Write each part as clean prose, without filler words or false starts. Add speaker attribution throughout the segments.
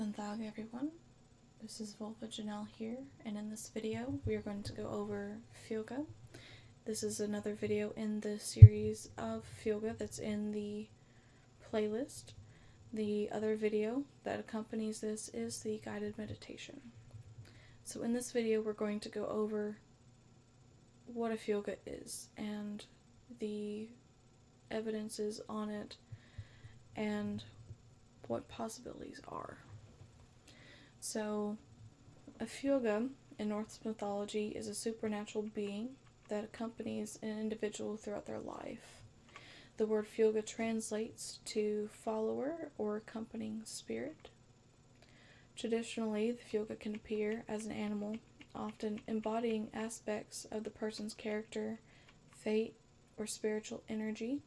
Speaker 1: Guten Tag, everyone. This is Volva here, and in this video we are going to go over Fylgja. This is another video in the series of Fylgja that's in the playlist. The other video that accompanies this is the guided meditation. So in this video we're going to go over what a Fylgja is and the evidences on it and what possibilities are. So, a Fylgja in Norse mythology is a supernatural being that accompanies an individual throughout their life. The word Fylgja translates to follower or accompanying spirit. Traditionally, the Fylgja can appear as an animal, often embodying aspects of the person's character, fate, or spiritual energy.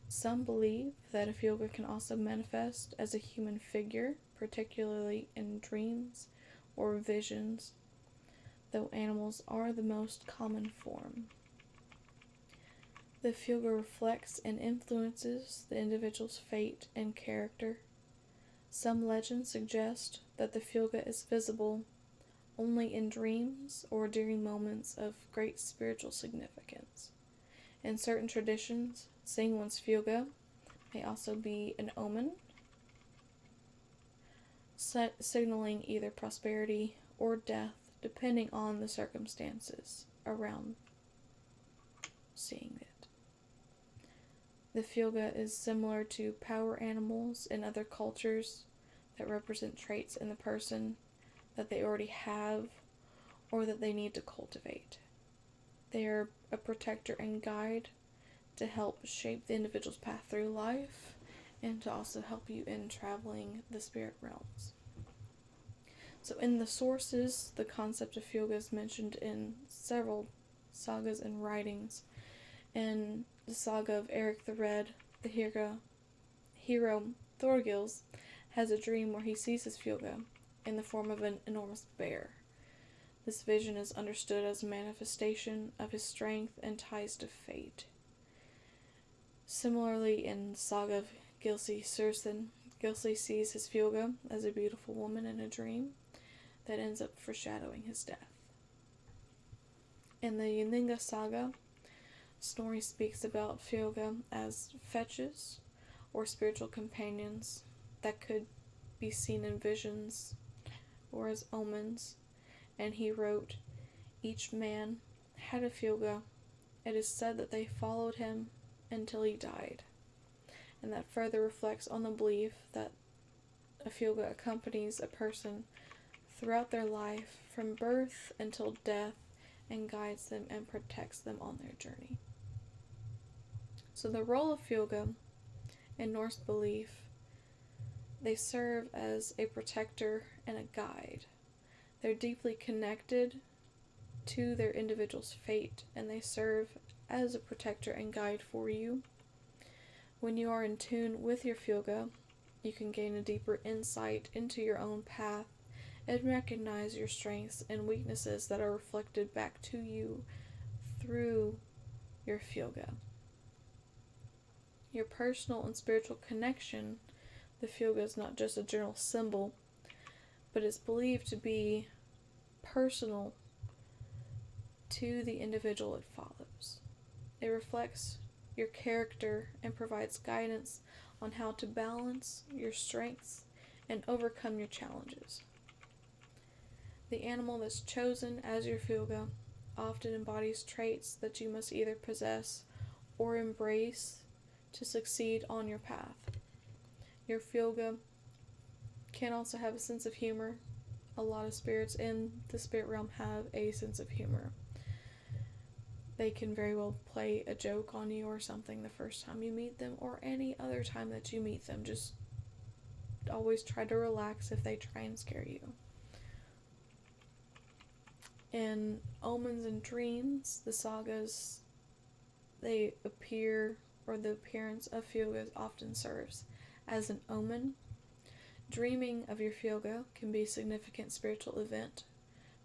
Speaker 1: Some believe that a Fylgja can also manifest as a human figure, particularly in dreams or visions, though animals are the most common form. The Fylgja reflects and influences the individual's fate and character. Some legends suggest that the Fylgja is visible only in dreams or during moments of great spiritual significance. In certain traditions, seeing one's Fylgja may also be an omen, signaling either prosperity or death, depending on the circumstances around seeing it. The Fylgja is similar to power animals in other cultures that represent traits in the person that they already have or that they need to cultivate. They are a protector and guide to help shape the individual's path through life and to also help you in traveling the spirit realms. So in the sources, the concept of Fylgja is mentioned in several sagas and writings. In the saga of Eric the Red, the hero Thorgils has a dream where he sees his Fylgja in the form of an enormous bear. This vision is understood as a manifestation of his strength and ties to fate. Similarly, in the saga of Gisli, Gisli sees his Fylgja as a beautiful woman in a dream that ends up foreshadowing his death. In the Ynglinga saga, Snorri speaks about Fylgja as fetches or spiritual companions that could be seen in visions or as omens, and he wrote, "Each man had a Fylgja. It is said that they followed him until he died," and that further reflects on the belief that a Fylgja accompanies a person throughout their life from birth until death and guides them and protects them on their journey. So the role of Fylgja in Norse belief, they serve as a protector and a guide. They're deeply connected to their individual's fate, and they serve as a protector and guide for you. When you are in tune with your Fylgja, you can gain a deeper insight into your own path and recognize your strengths and weaknesses that are reflected back to you through your Fylgja. Your personal and spiritual connection, the Fylgja is not just a general symbol, but it's believed to be personal to the individual it follows. It reflects your character and provides guidance on how to balance your strengths and overcome your challenges. The animal that's chosen as your Fylgja often embodies traits that you must either possess or embrace to succeed on your path. Your Fylgja can also have a sense of humor. A lot of spirits in the spirit realm have a sense of humor. They can very well play a joke on you or something the first time you meet them or any other time that you meet them. Just always try to relax if they try and scare you. In omens and dreams, the sagas, they appear, or the appearance of Fylgja often serves as an omen. Dreaming of your Fylgja can be a significant spiritual event,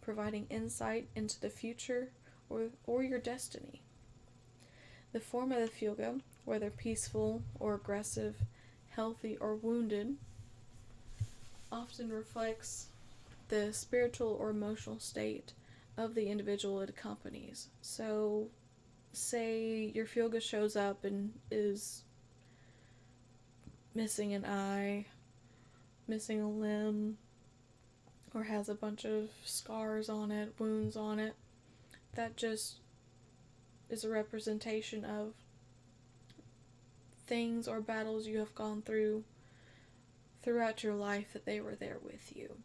Speaker 1: providing insight into the future or your destiny. The form of the Fylgja, whether peaceful or aggressive, healthy or wounded, often reflects the spiritual or emotional state of the individual it accompanies. So, say your Fylgja shows up and is missing an eye, missing a limb, or has a bunch of scars on it, wounds on it. That just is a representation of things or battles you have gone through throughout your life that they were there with you.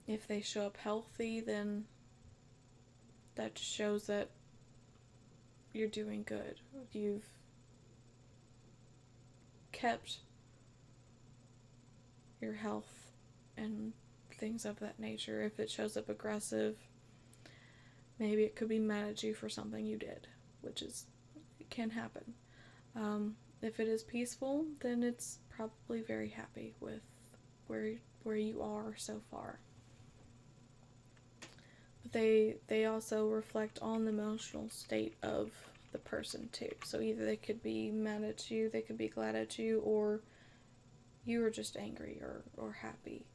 Speaker 1: If they show up healthy, then that just shows that you're doing good. You've kept your health and things of that nature. If it shows up aggressive, maybe it could be mad at you for something you did, which it can happen. If it is peaceful, then it's probably very happy with where you are so far. But they also reflect on the emotional state of the person too. So either they could be mad at you, they could be glad at you, or you are just angry or happy.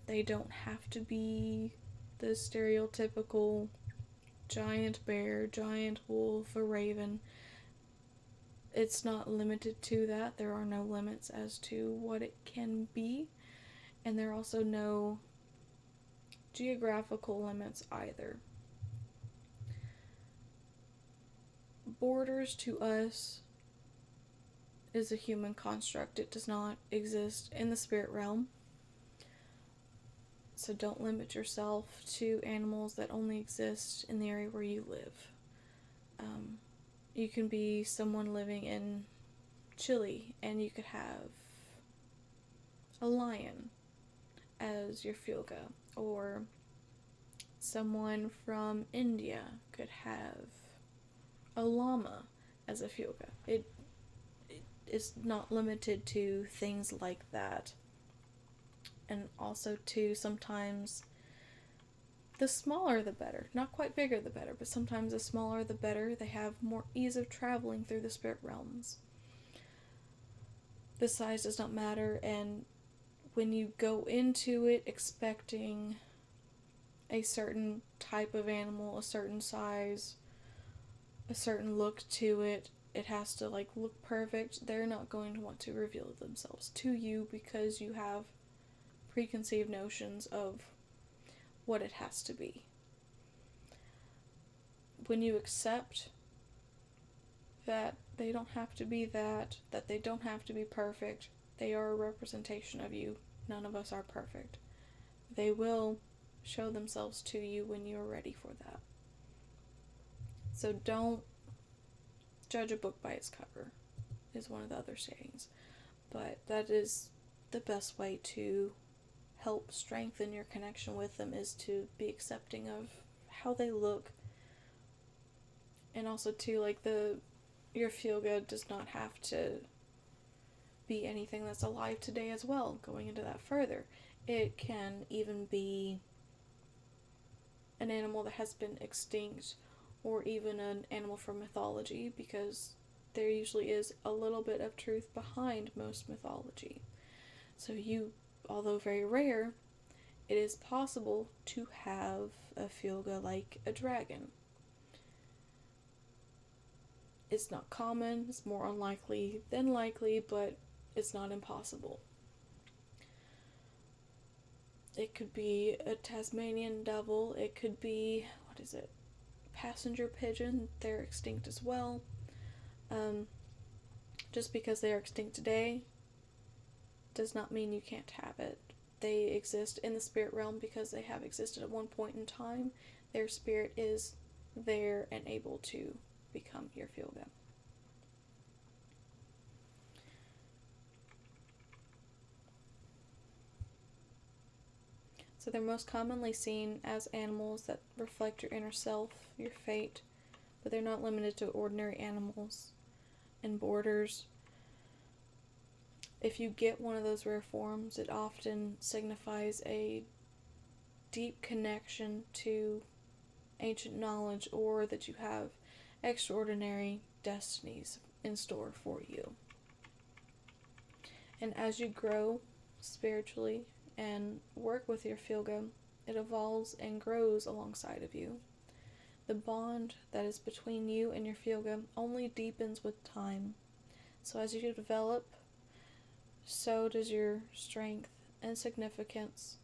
Speaker 1: They don't have to be the stereotypical giant bear, giant wolf, a raven. It's not limited to that. There are no limits as to what it can be, and there are also no geographical limits either. Borders to us is a human construct. It does not exist in the spirit realm. So don't limit yourself to animals that only exist in the area where you live. You can be someone living in Chile and you could have a lion as your Fylgja, or someone from India could have a llama as a Fylgja. It is not limited to things like that. And also, too, sometimes the smaller the better. Not quite bigger the better, but sometimes the smaller the better. They have more ease of traveling through the spirit realms. The size does not matter, and when you go into it expecting a certain type of animal, a certain size, a certain look to it, it has to look perfect. They're not going to want to reveal themselves to you because you have preconceived notions of what it has to be. When you accept that they don't have to be that they don't have to be perfect, they are a representation of you. None of us are perfect. They will show themselves to you when you are ready for that. So don't judge a book by its cover, is one of the other sayings. But that is the best way to help strengthen your connection with them, is to be accepting of how they look. And also too, your Fylgja does not have to be anything that's alive today as well. Going into that further, it can even be an animal that has been extinct, or even an animal from mythology, because there usually is a little bit of truth behind most mythology. So although very rare, it is possible to have a Fylgja like a dragon. It's not common, it's more unlikely than likely, but it's not impossible. It could be a Tasmanian devil, it could be, passenger pigeon. They're extinct as well. Just because they are extinct today does not mean you can't have it. They exist in the spirit realm because they have existed at one point in time. Their spirit is there and able to become your Fylgja. So they're most commonly seen as animals that reflect your inner self, your fate, but they're not limited to ordinary animals and borders. If you get one of those rare forms, it often signifies a deep connection to ancient knowledge, or that you have extraordinary destinies in store for you. And as you grow spiritually and work with your Fylgja, it evolves and grows alongside of you. The bond that is between you and your Fylgja only deepens with time. So as you develop, so does your strength and significance,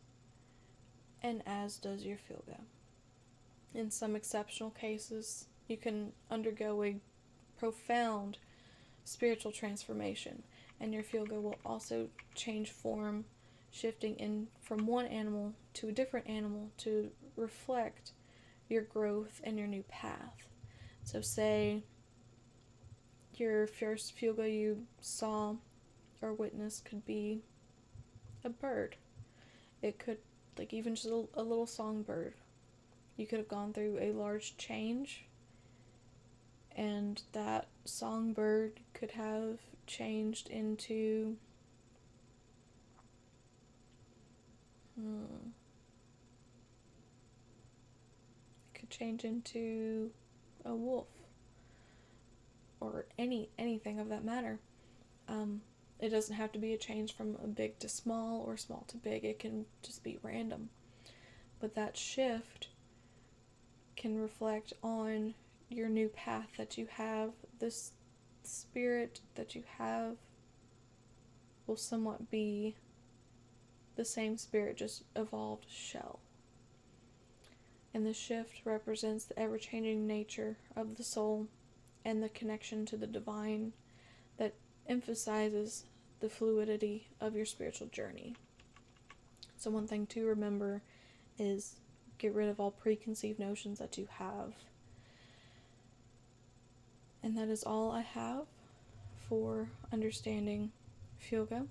Speaker 1: and as does your Fylgja. In some exceptional cases, you can undergo a profound spiritual transformation, and your Fylgja will also change form, shifting in from one animal to a different animal to reflect your growth and your new path. So say your first Fylgja you saw or witnessed could be a bird. It could, like, even just a little songbird. You could have gone through a large change, and that songbird could have changed into a wolf, or anything of that matter. It doesn't have to be a change from a big to small or small to big. It can just be random. But that shift can reflect on your new path that you have. This spirit that you have will somewhat be the same spirit, just evolved shell. And the shift represents the ever-changing nature of the soul and the connection to the divine that emphasizes the fluidity of your spiritual journey. So one thing to remember is get rid of all preconceived notions that you have. And that is all I have for understanding Fylgja.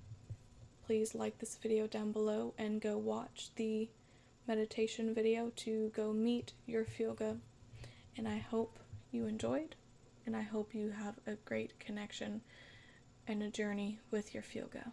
Speaker 1: Please like this video down below and go watch the meditation video to go meet your Fylgja. And I hope you enjoyed, and I hope you have a great connection and a journey with your Fylgja.